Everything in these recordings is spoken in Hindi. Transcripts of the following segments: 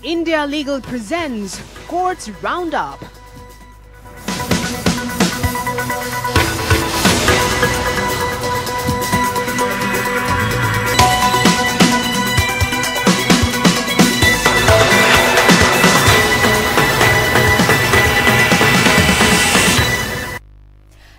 India Legal presents Courts Roundup.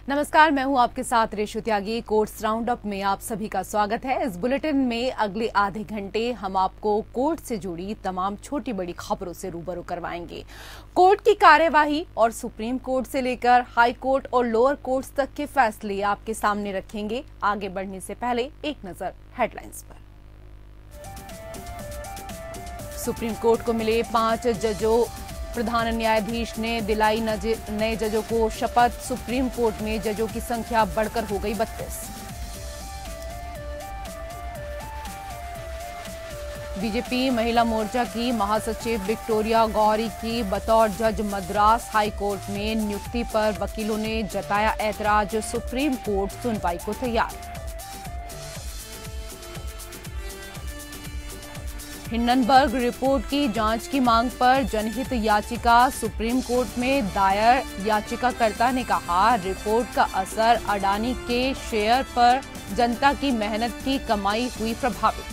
नमस्कार, मैं हूं आपके साथ रेशु त्यागी। कोर्ट्स राउंडअप में आप सभी का स्वागत है। इस बुलेटिन में अगले आधे घंटे हम आपको कोर्ट से जुड़ी तमाम छोटी बड़ी खबरों से रूबरू करवाएंगे। कोर्ट की कार्यवाही और सुप्रीम कोर्ट से लेकर हाई कोर्ट और लोअर कोर्ट्स तक के फैसले आपके सामने रखेंगे। आगे बढ़ने से पहले एक नजर हेडलाइंस पर। सुप्रीम कोर्ट को मिले 5 जजों, प्रधान न्यायाधीश ने दिलाई नए जजों को शपथ। सुप्रीम कोर्ट में जजों की संख्या बढ़कर हो गई 32। बीजेपी महिला मोर्चा की महासचिव विक्टोरिया गौरी की बतौर जज मद्रास हाई कोर्ट में नियुक्ति पर वकीलों ने जताया ऐतराज। सुप्रीम कोर्ट सुनवाई को तैयार। हिंडनबर्ग रिपोर्ट की जांच की मांग पर जनहित याचिका सुप्रीम कोर्ट में दायर। याचिकाकर्ता ने कहा, रिपोर्ट का असर अडानी के शेयर पर जनता की मेहनत की कमाई हुई प्रभावित।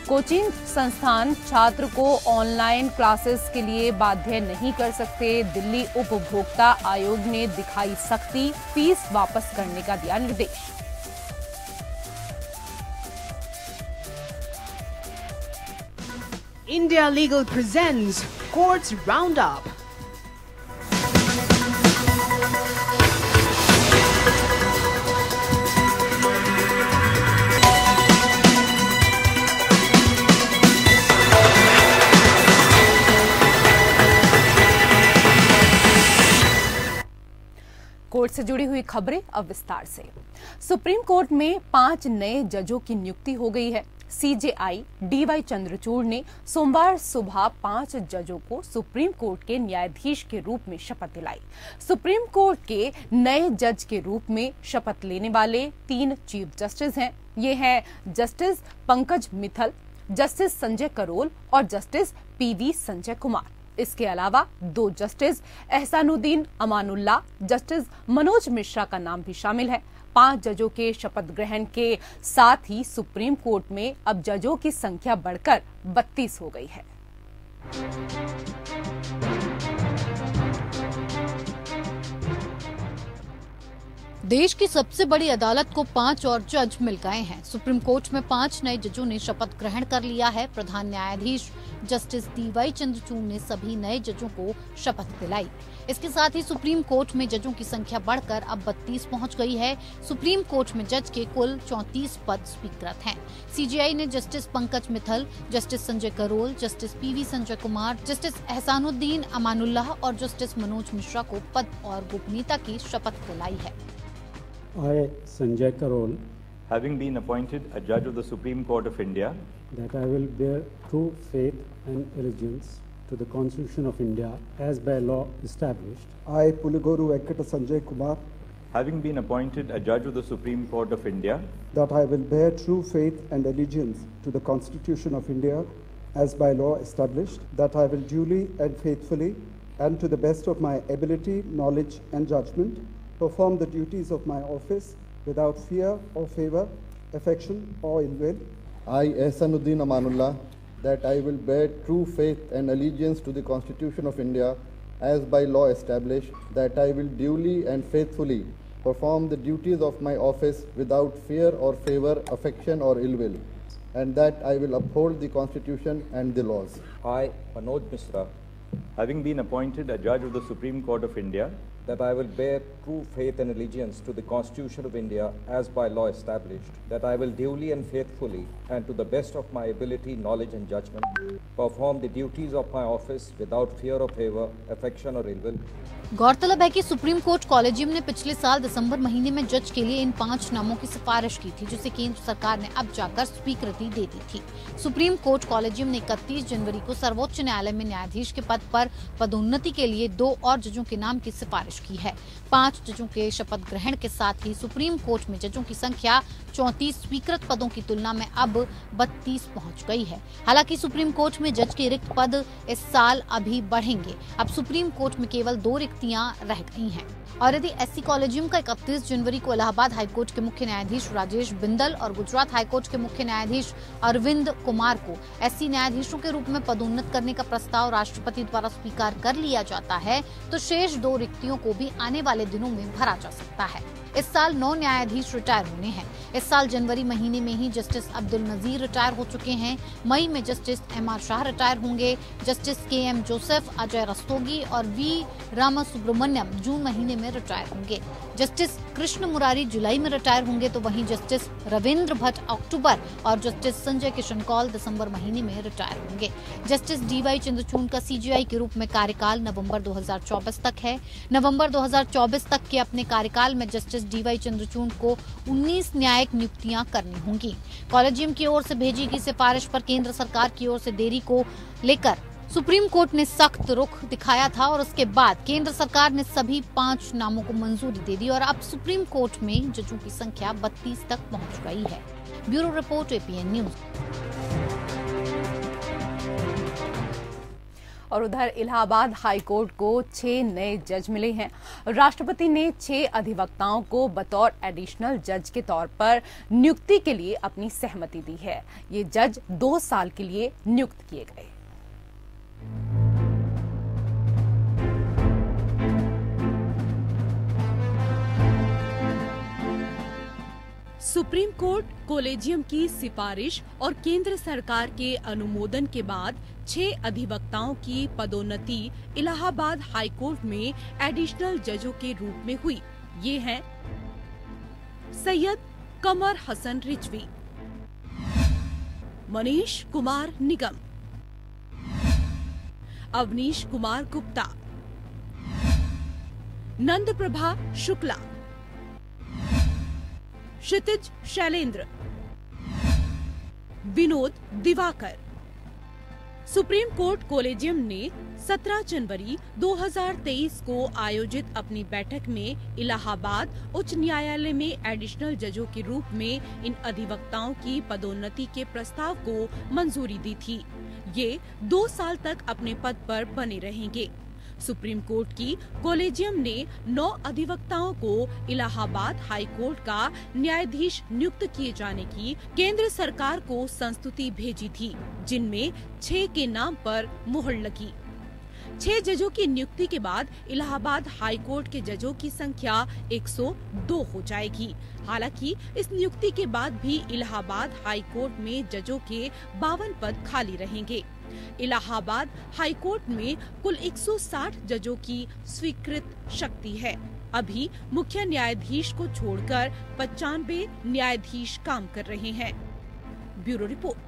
कोचिंग संस्थान छात्र को ऑनलाइन क्लासेस के लिए बाध्य नहीं कर सकते। दिल्ली उपभोक्ता आयोग ने दिखाई सख्ती, फीस वापस करने का दिया निर्देश। India Legal presents Courts Roundup. Court से जुड़ी हुई खबरें अब विस्तार से। सुप्रीम कोर्ट में 5 नए जजों की नियुक्ति हो गई है। सीजेआई डीवाई चंद्रचूड़ ने सोमवार सुबह 5 जजों को सुप्रीम कोर्ट के न्यायाधीश के रूप में शपथ दिलाई। सुप्रीम कोर्ट के नए जज के रूप में शपथ लेने वाले 3 चीफ जस्टिस हैं। ये हैं जस्टिस पंकज मित्तल, जस्टिस संजय करोल और जस्टिस पीवी संजय कुमार। इसके अलावा 2 जस्टिस एहसानुद्दीन अमानुल्लाह, जस्टिस मनोज मिश्रा का नाम भी शामिल है। 5 जजों के शपथ ग्रहण के साथ ही सुप्रीम कोर्ट में अब जजों की संख्या बढ़कर 32 हो गई है। देश की सबसे बड़ी अदालत को 5 और जज मिल गए हैं। सुप्रीम कोर्ट में 5 नए जजों ने शपथ ग्रहण कर लिया है। प्रधान न्यायाधीश जस्टिस डीवाई चंद्रचूड़ ने सभी नए जजों को शपथ दिलाई। इसके साथ ही सुप्रीम कोर्ट में जजों की संख्या बढ़कर अब 32 पहुंच गई है। सुप्रीम कोर्ट में जज के कुल 34 पद स्वीकृत हैं। सीजेआई ने justice Pankaj Mittal, justice Sanjay Karol, justice PV Sanjay Kumar, justice Ahsanuddin Amanullah और जस्टिस मनोज मिश्रा को पद और गोपनीयता की शपथ दिलाई है। I, Sanjay Karol, having been appointed a judge of the Supreme Court of India, that I will bear true faith and allegiance to the Constitution of India as by law established. I, Puligoru Venkata Sanjay Kumar, having been appointed a judge of the Supreme Court of India, that I will bear true faith and allegiance to the Constitution of India as by law established, that I will duly and faithfully and to the best of my ability, knowledge and judgment perform the duties of my office without fear or favor, affection or ill will. I, Ehsanuddin Amanullah, that I will bear true faith and allegiance to the Constitution of India as by law established, that I will duly and faithfully perform the duties of my office without fear or favor, affection or ill will, and that I will uphold the Constitution and the laws. I, Manoj Mishra, having been appointed a judge of the Supreme Court of India, that I will bear true faith and allegiance to the Constitution of India as by law established, that I will duly and faithfully and to the best of my ability, knowledge and judgment perform the duties of my office without fear or favor, affection or ill will. गौरतलब है कि सुप्रीम कोर्ट कॉलेजियम ने पिछले साल दिसंबर महीने में जज के लिए इन 5 नामों की सिफारिश की थी, जिसे केंद्र सरकार ने अब जाकर स्वीकृति दे दी थी। सुप्रीम कोर्ट कॉलेजियम ने 31 जनवरी को सर्वोच्च न्यायालय में न्यायाधीश के पद पर पदोन्नति के लिए 2 और जजों के नाम की सिफारिश दर्ज की है। 5 जजों के शपथ ग्रहण के साथ ही सुप्रीम कोर्ट में जजों की संख्या 34 स्वीकृत पदों की तुलना में अब 32 पहुंच गई है। हालांकि सुप्रीम कोर्ट में जज के रिक्त पद इस साल अभी बढ़ेंगे। अब सुप्रीम कोर्ट में केवल 2 रिक्तियां रह गई हैं। और यदि एससी कॉलेजियम का 31 जनवरी को इलाहाबाद हाईकोर्ट के मुख्य न्यायाधीश राजेश बिंदल और गुजरात हाईकोर्ट के मुख्य न्यायाधीश अरविंद कुमार को एससी न्यायाधीशों के रूप में पदोन्नत करने का प्रस्ताव राष्ट्रपति द्वारा स्वीकार कर लिया जाता है, तो शेष 2 रिक्तियों को भी आने वाले दिनों में भरा जा सकता है। इस साल 9 न्यायाधीश रिटायर होने हैं। इस साल जनवरी महीने में ही जस्टिस अब्दुल नजीर रिटायर हो चुके हैं। मई में जस्टिस एमआर शाह रिटायर होंगे। जस्टिस केएम जोसेफ, अजय रस्तोगी और वी रामासुब्रमण्यम जून महीने में रिटायर होंगे। जस्टिस कृष्ण मुरारी जुलाई में रिटायर होंगे, तो वहीं जस्टिस रविंद्र भट्ट अक्टूबर और जस्टिस संजय किशन कौल दिसंबर महीने में रिटायर होंगे। जस्टिस डीवाई चंद्रचूड़ का सीजेआई के रूप में कार्यकाल नवंबर 2024 तक है। नवंबर 2024 तक के अपने कार्यकाल में जस्टिस डीवाई चंद्रचूड़ को 19 न्यायिक नियुक्तियां करनी होंगी। कॉलेजियम की ओर से भेजी गई सिफारिश पर केंद्र सरकार की ओर से देरी को लेकर सुप्रीम कोर्ट ने सख्त रुख दिखाया था और उसके बाद केंद्र सरकार ने सभी 5 नामों को मंजूरी दे दी और अब सुप्रीम कोर्ट में जजों की संख्या 32 तक पहुंच गई है। Bureau report, APN news. और उधर इलाहाबाद हाईकोर्ट को 6 नए जज मिले हैं। राष्ट्रपति ने 6 अधिवक्ताओं को बतौर एडिशनल जज के तौर पर नियुक्ति के लिए अपनी सहमति दी है। ये जज 2 साल के लिए नियुक्त किए गए। सुप्रीम कोर्ट कोलेजियम की सिफारिश और केंद्र सरकार के अनुमोदन के बाद 6 अधिवक्ताओं की पदोन्नति इलाहाबाद हाईकोर्ट में एडिशनल जजों के रूप में हुई। ये हैं Syed Qamar Hasan Rizvi, Manish Kumar Nigam, Avneesh Kumar Gupta, Nand Prabha Shukla, Kshitij Shailendra, Vinod Diwakar. Supreme court collegium ने 17 जनवरी 2023 को आयोजित अपनी बैठक में इलाहाबाद उच्च न्यायालय में एडिशनल जजों के रूप में इन अधिवक्ताओं की पदोन्नति के प्रस्ताव को मंजूरी दी थी। ये 2 साल तक अपने पद पर बने रहेंगे। सुप्रीम कोर्ट की कोलेजियम ने 9 अधिवक्ताओं को इलाहाबाद हाई कोर्ट का न्यायाधीश नियुक्त किए जाने की केंद्र सरकार को संस्तुति भेजी थी, जिनमें 6 के नाम पर मुहर लगी। 6 जजों की नियुक्ति के बाद इलाहाबाद हाई कोर्ट के जजों की संख्या 102 हो जाएगी। हालांकि इस नियुक्ति के बाद भी इलाहाबाद हाई कोर्ट में जजों के 52 पद खाली रहेंगे। इलाहाबाद हाई कोर्ट में कुल 160 जजों की स्वीकृत शक्ति है। अभी मुख्य न्यायाधीश को छोड़कर 95 न्यायाधीश काम कर रहे हैं। Bureau report.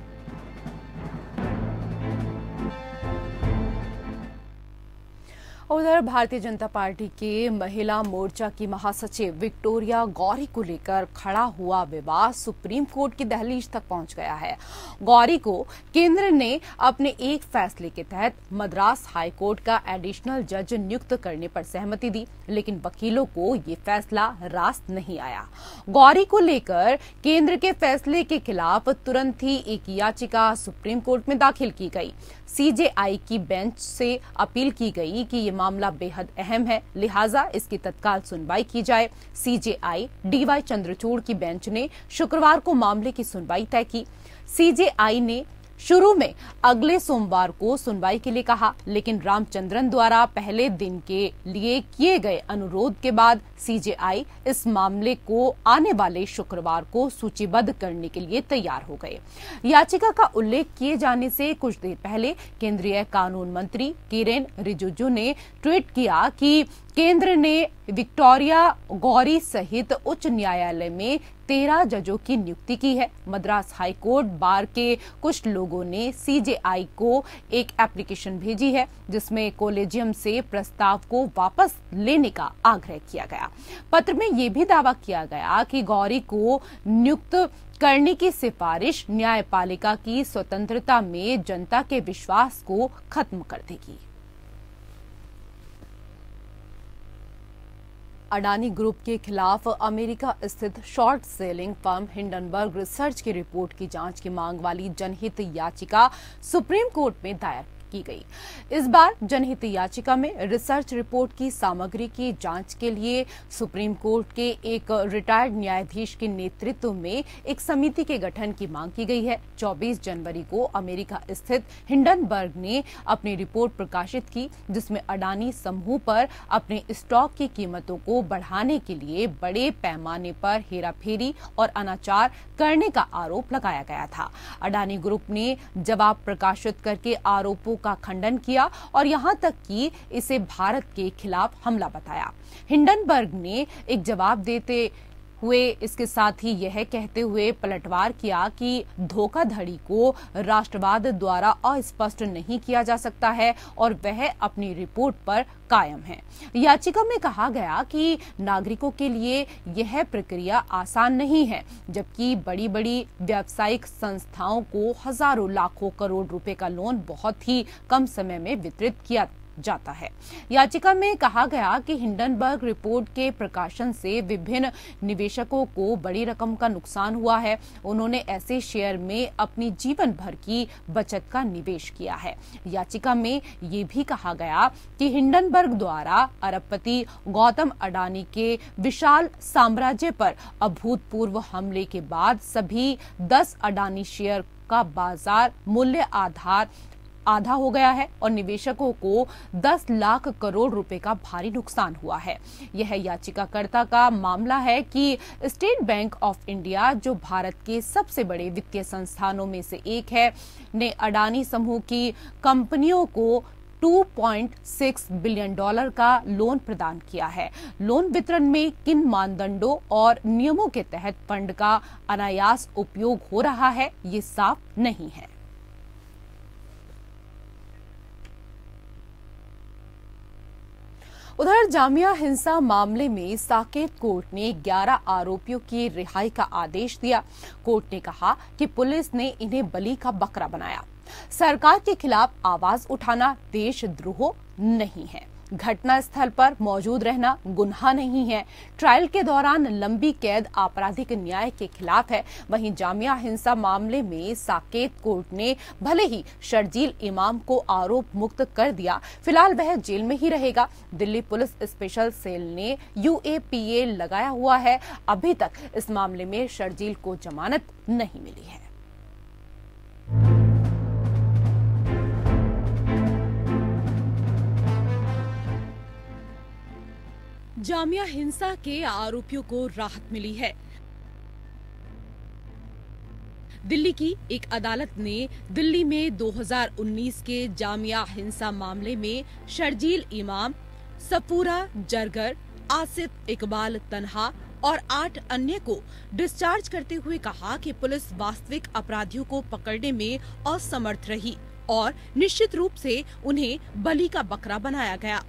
उधर भारतीय जनता पार्टी के महिला मोर्चा की महासचिव विक्टोरिया गौरी को लेकर खड़ा हुआ विवाद सुप्रीम कोर्ट की दहलीज तक पहुंच गया है। गौरी को केंद्र ने अपने एक फैसले के तहत मद्रास हाई कोर्ट का एडिशनल जज नियुक्त करने पर सहमति दी, लेकिन वकीलों को ये फैसला रास्त नहीं आया। गौरी को लेकर केंद्र के फैसले के खिलाफ तुरंत ही एक याचिका सुप्रीम कोर्ट में दाखिल की गई। सीजेआई की बेंच से अपील की गई कि ये मामला बेहद अहम है, लिहाजा इसकी तत्काल सुनवाई की जाए। सीजेआई डीवाई चंद्रचूड़ की बेंच ने शुक्रवार को मामले की सुनवाई तय की। सीजेआई ने शुरू में अगले सोमवार को सुनवाई के लिए कहा, लेकिन रामचंद्रन द्वारा पहले दिन के लिए किए गए अनुरोध के बाद सीजेआई इस मामले को आने वाले शुक्रवार को सूचीबद्ध करने के लिए तैयार हो गए। याचिका का उल्लेख किए जाने से कुछ देर पहले केंद्रीय कानून मंत्री किरेन रिजिजू ने ट्वीट किया कि केंद्र ने विक्टोरिया गौरी सहित उच्च न्यायालय में 13 जजों की नियुक्ति की है। मद्रास हाई कोर्ट बार के कुछ लोगों ने सीजेआई को एक एप्लीकेशन भेजी है, जिसमें कोलेजियम से प्रस्ताव को वापस लेने का आग्रह किया गया। पत्र में यह भी दावा किया गया कि गौरी को नियुक्त करने की सिफारिश न्यायपालिका की स्वतंत्रता में जनता के विश्वास को खत्म कर देगी। अडानी ग्रुप के खिलाफ अमेरिका स्थित short selling firm Hindenburg research की रिपोर्ट की जांच की मांग वाली जनहित याचिका सुप्रीम कोर्ट में दायर की गई। इस बार जनहित याचिका में रिसर्च रिपोर्ट की सामग्री की जांच के लिए सुप्रीम कोर्ट के एक रिटायर्ड न्यायाधीश के नेतृत्व में एक समिति के गठन की मांग की गई है। 24 जनवरी को अमेरिका स्थित हिंडनबर्ग ने अपनी रिपोर्ट प्रकाशित की, जिसमें अडानी समूह पर अपने स्टॉक की कीमतों को बढ़ाने के लिए बड़े पैमाने पर हेराफेरी और अनाचार करने का आरोप लगाया गया था। अडानी ग्रुप ने जवाब प्रकाशित करके आरोपों का खंडन किया और यहां तक कि इसे भारत के खिलाफ हमला बताया। हिंडनबर्ग ने एक जवाब देते हुए इसके साथ ही यह कहते हुए पलटवार किया कि धोखाधड़ी को राष्ट्रवाद द्वारा अस्पष्ट नहीं किया जा सकता है और वह अपनी रिपोर्ट पर कायम है। याचिका में कहा गया कि नागरिकों के लिए यह प्रक्रिया आसान नहीं है, जबकि बड़ी बड़ी व्यावसायिक संस्थाओं को हजारों लाखों करोड़ रुपए का लोन बहुत ही कम समय में वितरित किया जाता है। याचिका में कहा गया कि हिंडनबर्ग रिपोर्ट के प्रकाशन से विभिन्न निवेशकों को बड़ी रकम का नुकसान हुआ है। उन्होंने ऐसे शेयर में अपनी जीवन भर की बचत का निवेश किया है। याचिका में ये भी कहा गया कि हिंडनबर्ग द्वारा अरबपति गौतम अडानी के विशाल साम्राज्य पर अभूतपूर्व हमले के बाद सभी 10 अडानी शेयर का बाजार मूल्य आधा हो गया है और निवेशकों को 10 लाख करोड़ रुपए का भारी नुकसान हुआ है। यह याचिकाकर्ता का मामला है कि स्टेट बैंक ऑफ इंडिया, जो भारत के सबसे बड़े वित्तीय संस्थानों में से एक है, ने अडानी समूह की कंपनियों को $2.6 बिलियन का लोन प्रदान किया है। लोन वितरण में किन मानदंडों और नियमों के तहत फंड का अनायास उपयोग हो रहा है, ये साफ नहीं है। उधर जामिया हिंसा मामले में साकेत कोर्ट ने 11 आरोपियों की रिहाई का आदेश दिया। कोर्ट ने कहा कि पुलिस ने इन्हें बलि का बकरा बनाया। सरकार के खिलाफ आवाज उठाना देशद्रोह नहीं है। घटना स्थल पर मौजूद रहना गुनाह नहीं है। ट्रायल के दौरान लंबी कैद आपराधिक न्याय के खिलाफ है। वहीं जामिया हिंसा मामले में साकेत कोर्ट ने भले ही शर्जील इमाम को आरोप मुक्त कर दिया, फिलहाल वह जेल में ही रहेगा। दिल्ली पुलिस स्पेशल सेल ने UAPA लगाया हुआ है। अभी तक इस मामले में शर्जील को जमानत नहीं मिली है। जामिया हिंसा के आरोपियों को राहत मिली है। दिल्ली की एक अदालत ने दिल्ली में 2019 के जामिया हिंसा मामले में शर्जील इमाम, सफूरा जरगर, आसिफ इकबाल तन्हा और 8 अन्य को डिस्चार्ज करते हुए कहा कि पुलिस वास्तविक अपराधियों को पकड़ने में असमर्थ रही और निश्चित रूप से उन्हें बलि का बकरा बनाया गया।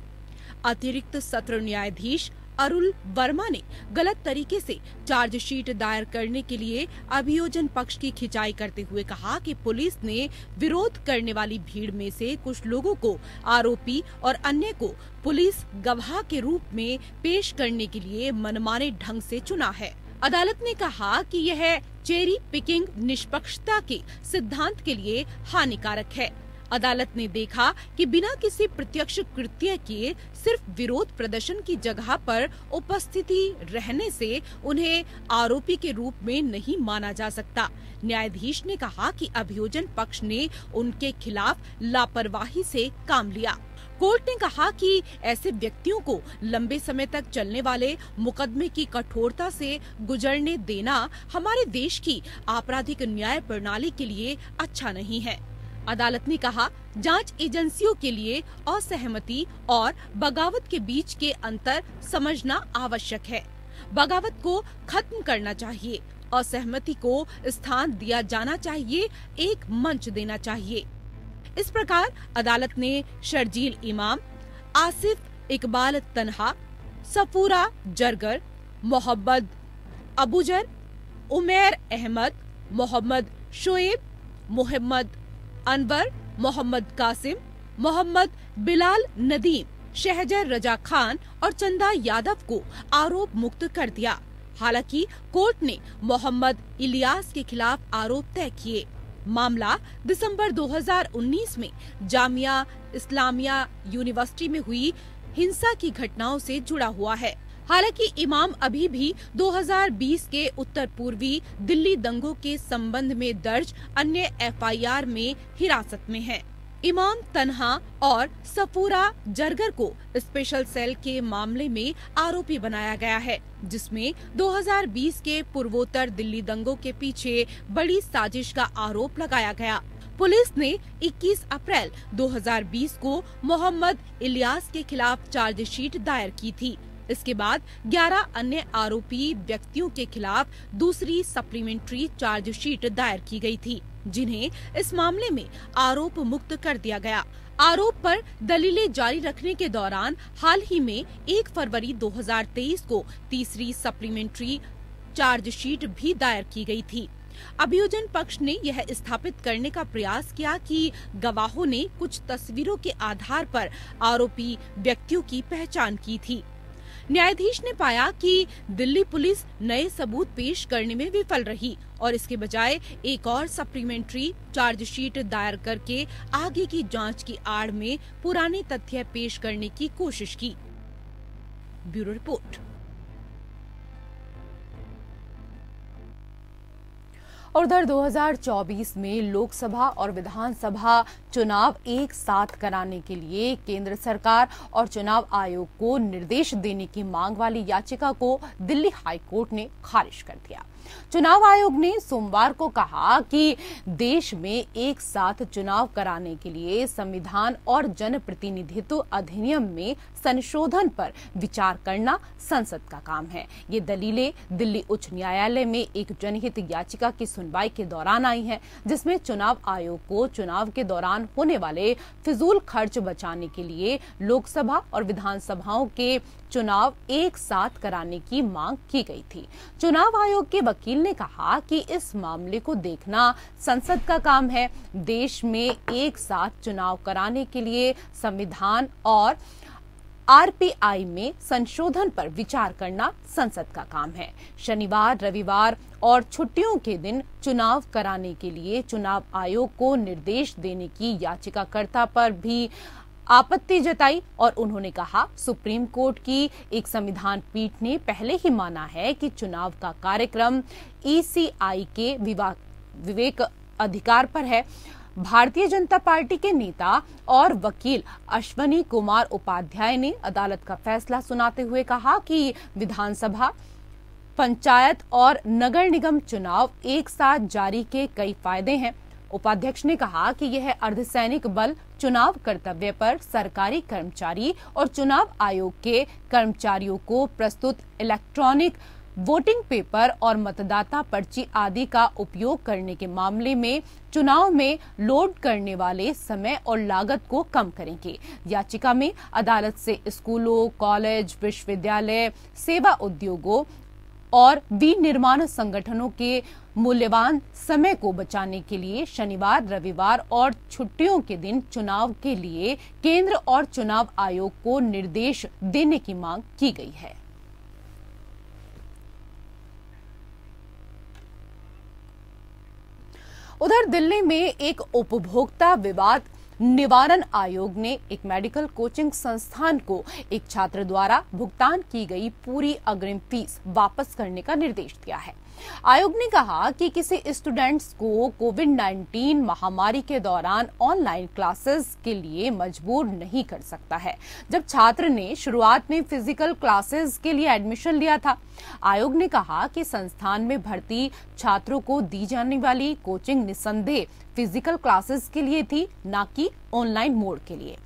अतिरिक्त सत्र न्यायाधीश अरुल वर्मा ने गलत तरीके से चार्जशीट दायर करने के लिए अभियोजन पक्ष की खिंचाई करते हुए कहा कि पुलिस ने विरोध करने वाली भीड़ में से कुछ लोगों को आरोपी और अन्य को पुलिस गवाह के रूप में पेश करने के लिए मनमाने ढंग से चुना है। अदालत ने कहा कि यह चेरी पिकिंग निष्पक्षता के सिद्धांत के लिए हानिकारक है। अदालत ने देखा कि बिना किसी प्रत्यक्ष कृत्य के सिर्फ विरोध प्रदर्शन की जगह पर उपस्थिति रहने से उन्हें आरोपी के रूप में नहीं माना जा सकता। न्यायाधीश ने कहा कि अभियोजन पक्ष ने उनके खिलाफ लापरवाही से काम लिया। कोर्ट ने कहा कि ऐसे व्यक्तियों को लंबे समय तक चलने वाले मुकदमे की कठोरता से गुजरने देना हमारे देश की आपराधिक न्याय प्रणाली के लिए अच्छा नहीं है। अदालत ने कहा, जांच एजेंसियों के लिए असहमति और बगावत के बीच के अंतर समझना आवश्यक है। बगावत को खत्म करना चाहिए, असहमति को स्थान दिया जाना चाहिए, एक मंच देना चाहिए। इस प्रकार अदालत ने शर्जील इमाम, आसिफ इकबाल तन्हा, सफूरा जरगर, मोहम्मद अबूजर, उमैर अहमद, मोहम्मद शोएब, मोहम्मद अनवर, मोहम्मद कासिम, मोहम्मद बिलाल नदीम, शहजर रजा खान और चंदा यादव को आरोप मुक्त कर दिया। हालांकि कोर्ट ने मोहम्मद इलियास के खिलाफ आरोप तय किए। मामला दिसंबर 2019 में जामिया इस्लामिया यूनिवर्सिटी में हुई हिंसा की घटनाओं से जुड़ा हुआ है। हालांकि इमाम अभी भी 2020 के उत्तर पूर्वी दिल्ली दंगों के संबंध में दर्ज अन्य एफआईआर में हिरासत में हैं। इमाम तन्हा और सफूरा जरगर को स्पेशल सेल के मामले में आरोपी बनाया गया है, जिसमें 2020 के पूर्वोत्तर दिल्ली दंगों के पीछे बड़ी साजिश का आरोप लगाया गया। पुलिस ने 21 अप्रैल 2020 को मोहम्मद इलियास के खिलाफ चार्जशीट दायर की थी। इसके बाद 11 अन्य आरोपी व्यक्तियों के खिलाफ दूसरी सप्लीमेंट्री चार्जशीट दायर की गई थी, जिन्हें इस मामले में आरोप मुक्त कर दिया गया। आरोप पर दलीलें जारी रखने के दौरान हाल ही में 1 फरवरी 2023 को तीसरी सप्लीमेंट्री चार्जशीट भी दायर की गई थी। अभियोजन पक्ष ने यह स्थापित करने का प्रयास किया कि गवाहों ने कुछ तस्वीरों के आधार पर आरोपी व्यक्तियों की पहचान की थी। न्यायाधीश ने पाया कि दिल्ली पुलिस नए सबूत पेश करने में विफल रही और इसके बजाय एक और सप्लीमेंट्री चार्जशीट दायर करके आगे की जांच की आड़ में पुराने तथ्य पेश करने की कोशिश की। Bureau report. और उधर 2024 में लोकसभा और विधानसभा चुनाव एक साथ कराने के लिए केंद्र सरकार और चुनाव आयोग को निर्देश देने की मांग वाली याचिका को दिल्ली हाई कोर्ट ने खारिज कर दिया। चुनाव आयोग ने सोमवार को कहा कि देश में एक साथ चुनाव कराने के लिए संविधान और जनप्रतिनिधित्व अधिनियम में संशोधन पर विचार करना संसद का काम है। ये दलीलें दिल्ली उच्च न्यायालय में एक जनहित याचिका की सुनवाई के दौरान आई हैं, जिसमें चुनाव आयोग को चुनाव के दौरान होने वाले फिजूल खर्च बचाने के लिए लोकसभा और विधानसभाओं के चुनाव एक साथ कराने की मांग की गई थी। चुनाव आयोग के वकील ने कहा कि इस मामले को देखना संसद का काम है। देश में एक साथ चुनाव कराने के लिए संविधान और आरपीआई में संशोधन पर विचार करना संसद का काम है। शनिवार, रविवार और छुट्टियों के दिन चुनाव कराने के लिए चुनाव आयोग को निर्देश देने की याचिकाकर्ता पर भी आपत्ति जताई और उन्होंने कहा, सुप्रीम कोर्ट की एक संविधान पीठ ने पहले ही माना है कि चुनाव का कार्यक्रम ईसीआई के विवेक अधिकार पर है। भारतीय जनता पार्टी के नेता और वकील अश्वनी कुमार उपाध्याय ने अदालत का फैसला सुनाते हुए कहा कि विधानसभा, पंचायत और नगर निगम चुनाव एक साथ जारी के कई फायदे हैं। उपाध्यक्ष ने कहा कि यह अर्धसैनिक बल चुनाव कर्तव्य पर सरकारी कर्मचारी और चुनाव आयोग के कर्मचारियों को प्रस्तुत इलेक्ट्रॉनिक वोटिंग पेपर और मतदाता पर्ची आदि का उपयोग करने के मामले में चुनाव में लोड करने वाले समय और लागत को कम करेंगे। याचिका में अदालत से स्कूलों, कॉलेज, विश्वविद्यालय, सेवा उद्योगों और विनिर्माण संगठनों के मूल्यवान समय को बचाने के लिए शनिवार, रविवार और छुट्टियों के दिन चुनाव के लिए केंद्र और चुनाव आयोग को निर्देश देने की मांग की गई है। उधर दिल्ली में एक उपभोक्ता विवाद निवारण आयोग ने एक मेडिकल कोचिंग संस्थान को एक छात्र द्वारा भुगतान की गई पूरी अग्रिम फीस वापस करने का निर्देश दिया है। आयोग ने कहा कि किसी स्टूडेंट्स को कोविड-19 महामारी के दौरान ऑनलाइन क्लासेस के लिए मजबूर नहीं कर सकता है, जब छात्र ने शुरुआत में फिजिकल क्लासेस के लिए एडमिशन लिया था। आयोग ने कहा कि संस्थान में भर्ती छात्रों को दी जाने वाली कोचिंग निस्संदेह फिजिकल क्लासेस के लिए थी, न कि ऑनलाइन मोड के लिए।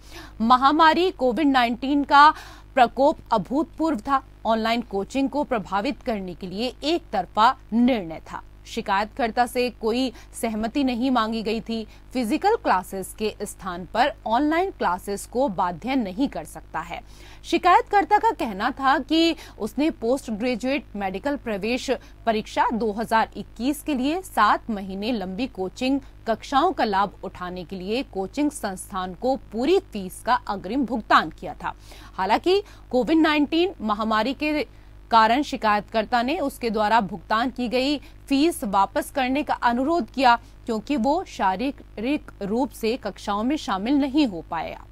महामारी कोविड-19 का प्रकोप अभूतपूर्व था। ऑनलाइन कोचिंग को प्रभावित करने के लिए एक तरफा निर्णय था। शिकायतकर्ता से कोई सहमति नहीं मांगी गई थी। फिजिकल क्लासेस के स्थान पर ऑनलाइन क्लासेस को बाध्य नहीं कर सकता है। शिकायतकर्ता का कहना था कि उसने पोस्ट ग्रेजुएट मेडिकल प्रवेश परीक्षा 2021 के लिए 7 महीने लंबी कोचिंग कक्षाओं का लाभ उठाने के लिए कोचिंग संस्थान को पूरी फीस का अग्रिम भुगतान किया था। हालांकि कोविड-19 महामारी के कारण शिकायतकर्ता ने उसके द्वारा भुगतान की गई फीस वापस करने का अनुरोध किया, क्योंकि वो शारीरिक रूप से कक्षाओं में शामिल नहीं हो पाया।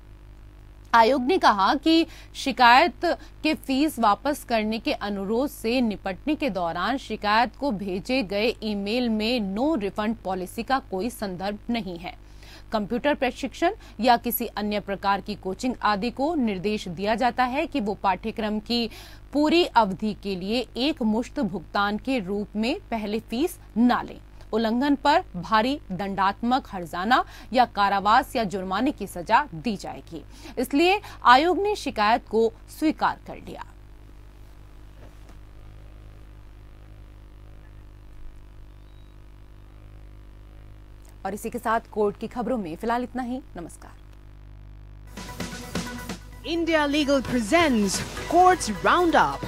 आयोग ने कहा कि शिकायत के फीस वापस करने के अनुरोध से निपटने के दौरान शिकायत को भेजे गए ईमेल में नो रिफंड पॉलिसी का कोई संदर्भ नहीं है। कंप्यूटर प्रशिक्षण या किसी अन्य प्रकार की कोचिंग आदि को निर्देश दिया जाता है कि वो पाठ्यक्रम की पूरी अवधि के लिए एक मुश्त भुगतान के रूप में पहले फीस न लें। उल्लंघन पर भारी दंडात्मक हर्जाना या कारावास या जुर्माने की सजा दी जाएगी। इसलिए आयोग ने शिकायत को स्वीकार कर लिया। और इसी के साथ कोर्ट की खबरों में फिलहाल इतना ही। नमस्कार। India Legal presents Courts Roundup.